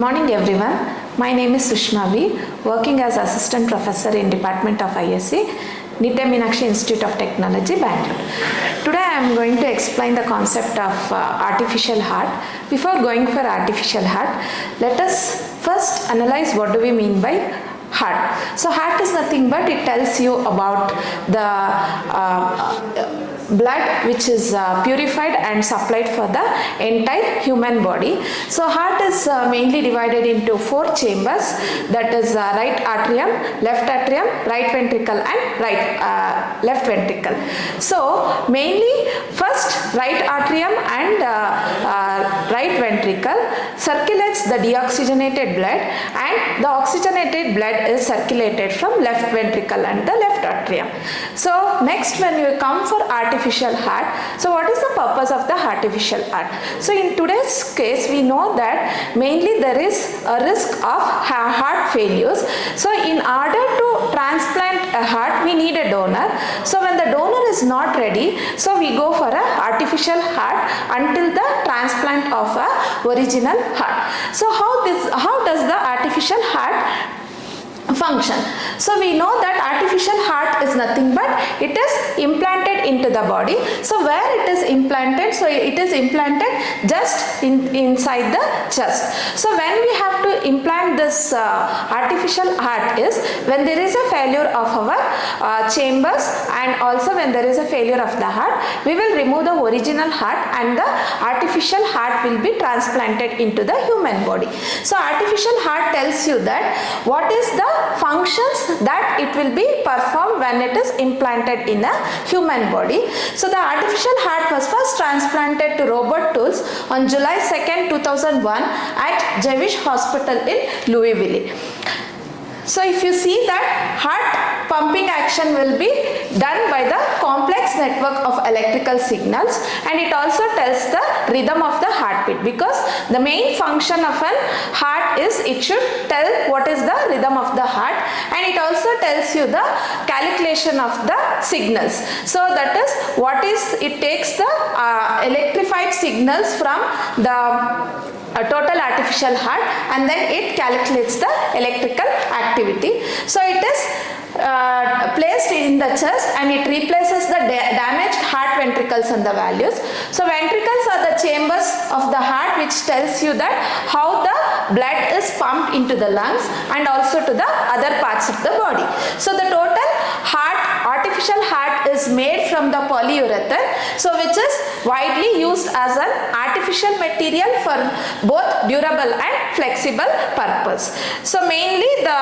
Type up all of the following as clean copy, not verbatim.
Morning everyone, my name is Sushma, working as Assistant Professor in Department of ISC, Nitya Meenakshi Institute of Technology, Bangalore. Today I am going to explain the concept of artificial heart. Before going for artificial heart, let us first analyze what do we mean by heart. So heart is nothing but it tells you about the blood which is purified and supplied for the entire human body. So heart is mainly divided into 4 chambers, that is right atrium, right ventricle and left ventricle. So mainly first right atrium and right ventricle circulates the deoxygenated blood, and the oxygenated blood is circulated from left ventricle and the left atrium. So next, when you come for artificial heart, so what is the purpose of the artificial heart? So in today's case, we know that mainly there is a risk of heart failures. So in order to transplant a heart, we need a donor. So when the donor is not ready, so we go for a artificial heart until the transplant of a original heart. So how does the artificial heart function? So we know that artificial heart is nothing but it is implanted into the body. So where it is implanted? So it is implanted just inside the chest. So when we have to implant this artificial heart is when there is a failure of our chambers, and also when there is a failure of the heart, we will remove the original heart and the artificial heart will be transplanted into the human body. So artificial heart tells you that what is the functions that it will be performed when it is implanted in a human body. So the artificial heart was first transplanted to Robert Tools on July 2nd, 2001 at Jewish Hospital in Louisville. So if you see that heart pumping action will be done by the complex network of electrical signals, and it also tells the rhythm of the heartbeat, because the main function of an heart is it should tell what is the rhythm of the heart, and it also tells you the calculation of the signals. So that is what is, it takes the electrified signals from the total artificial heart, and then it calculates the electrical activity. So it is placed in the chest and it replaces the damaged heart ventricles and the values. So ventricles are the chambers of the heart which tells you that how the blood is pumped into the lungs and also to the other parts of the body. So the total artificial heart is made from the polyurethane, so which is widely used as an artificial material for both durable and flexible purpose. So mainly the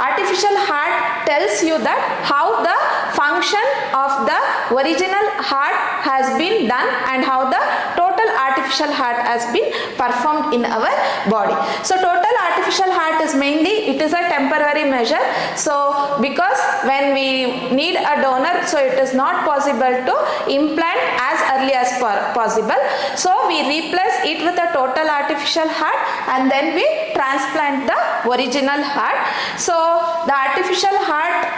artificial heart tells you that how the function of the original heart has been done and how the total artificial heart has been performed in our body. So total artificial heart is mainly, it is a temporary measure. So because when we need a donor, so it is not possible to implant as early as possible. So we replace it with a total artificial heart and then we transplant the original heart. So the artificial heart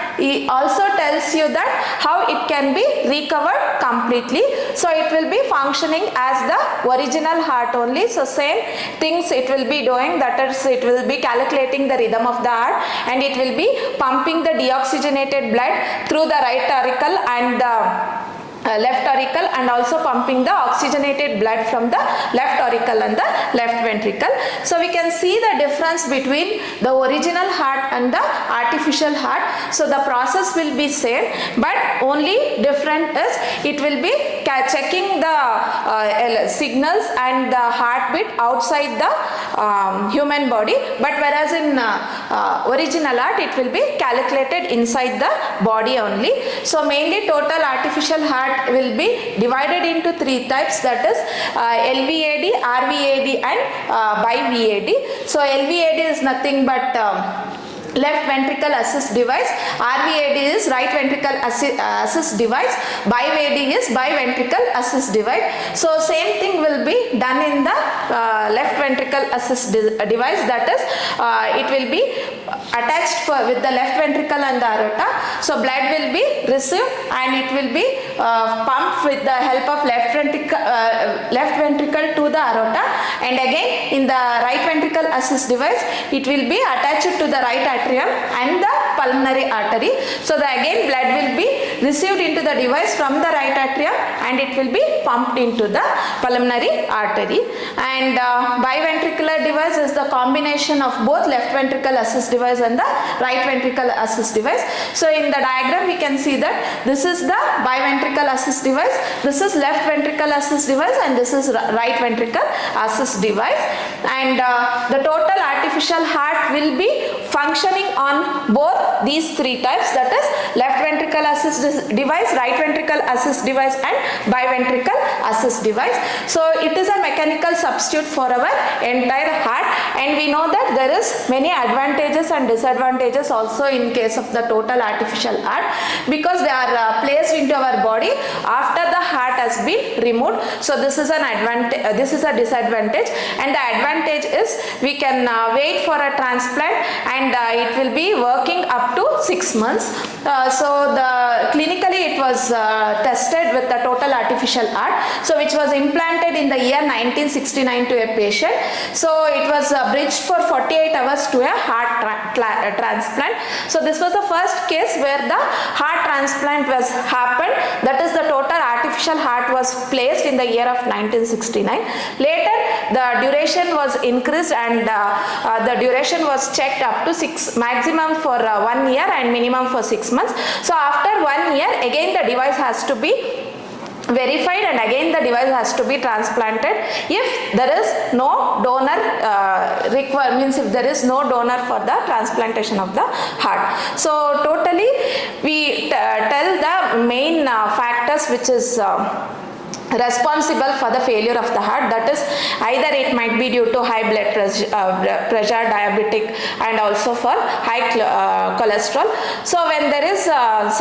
also tells you that how it can be recovered completely. So it will be functioning as the original heart only. So same things it will be doing, that is it will be calculating the rhythm of the heart, and it will be pumping the deoxygenated blood through the right auricle and the left auricle, and also pumping the oxygenated blood from the left auricle and the left ventricle. So we can see the difference between the original heart and the artificial heart. So the process will be same, but only different is it will be checking the signals and the heartbeat outside the human body, but whereas in original heart it will be calculated inside the body only. So mainly total artificial heart will be divided into 3 types, that is LVAD, RVAD and BiVAD. So LVAD is nothing but left ventricle assist device, RVAD is right ventricle assist device, BiVAD is biventricle assist device. So same thing will be done in the left ventricle assist device, that is it will be attached with the left ventricle and the aorta. So blood will be received and it will be pumped with the help of left ventricle to the aorta, and again in the right ventricle assist device it will be attached to the right atrium and the pulmonary artery. So the again blood will be received into the device from the right atrium and it will be pumped into the pulmonary artery. And biventricular device is the combination of both left ventricle assist device and the right ventricle assist device. So in the diagram we can see that this is the biventricle assist device, this is left ventricle assist device, and this is right ventricle assist device. And the total artificial heart will be functioning on both these three types, that is left ventricle assist device, right ventricle assist device, and biventricle assist device. So it is a mechanical substitute for our entire heart, and we know that there is many advantages and disadvantages also in case of the total artificial heart, because they are placed into our body after the heart has been removed. So this is an advantage, this is a disadvantage, and the advantage is we can wait for a transplant, and it will be working up to 6 months. So the clinically it was tested with the total artificial heart, so which was implanted in the year 1969 to a patient. So it was bridged for 48 hours to a heart transplant. So this was the first case where the heart transplant was happened, that is the total artificial heart was placed in the year of 1969. Later the duration was increased, and the duration was checked up to maximum for 1 year and minimum for 6 months. So after 1 year again the device has to be verified, and again the device has to be transplanted if there is no donor means if there is no donor for the transplantation of the heart. So totally we tell the main factors which is responsible for the failure of the heart, that is either it might be due to high blood pressure, diabetic, and also for high cholesterol. So when there is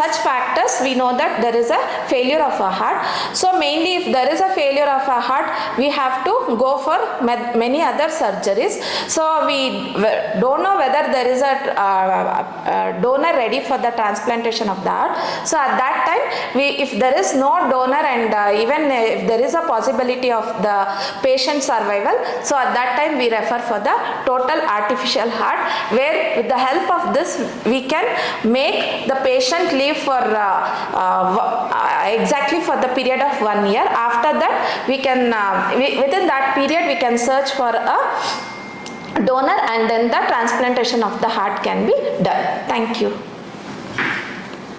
such factors, we know that there is a failure of a heart. So mainly if there is a failure of a heart, we have to go for many other surgeries. So we don't know whether there is a donor ready for the transplantation of the heart. So at that time, if there is no donor, and even if there is a possibility of the patient survival, so at that time we refer for the total artificial heart, where with the help of this we can make the patient live for exactly for the period of 1 year. After that we can within that period we can search for a donor, and then the transplantation of the heart can be done. Thank you.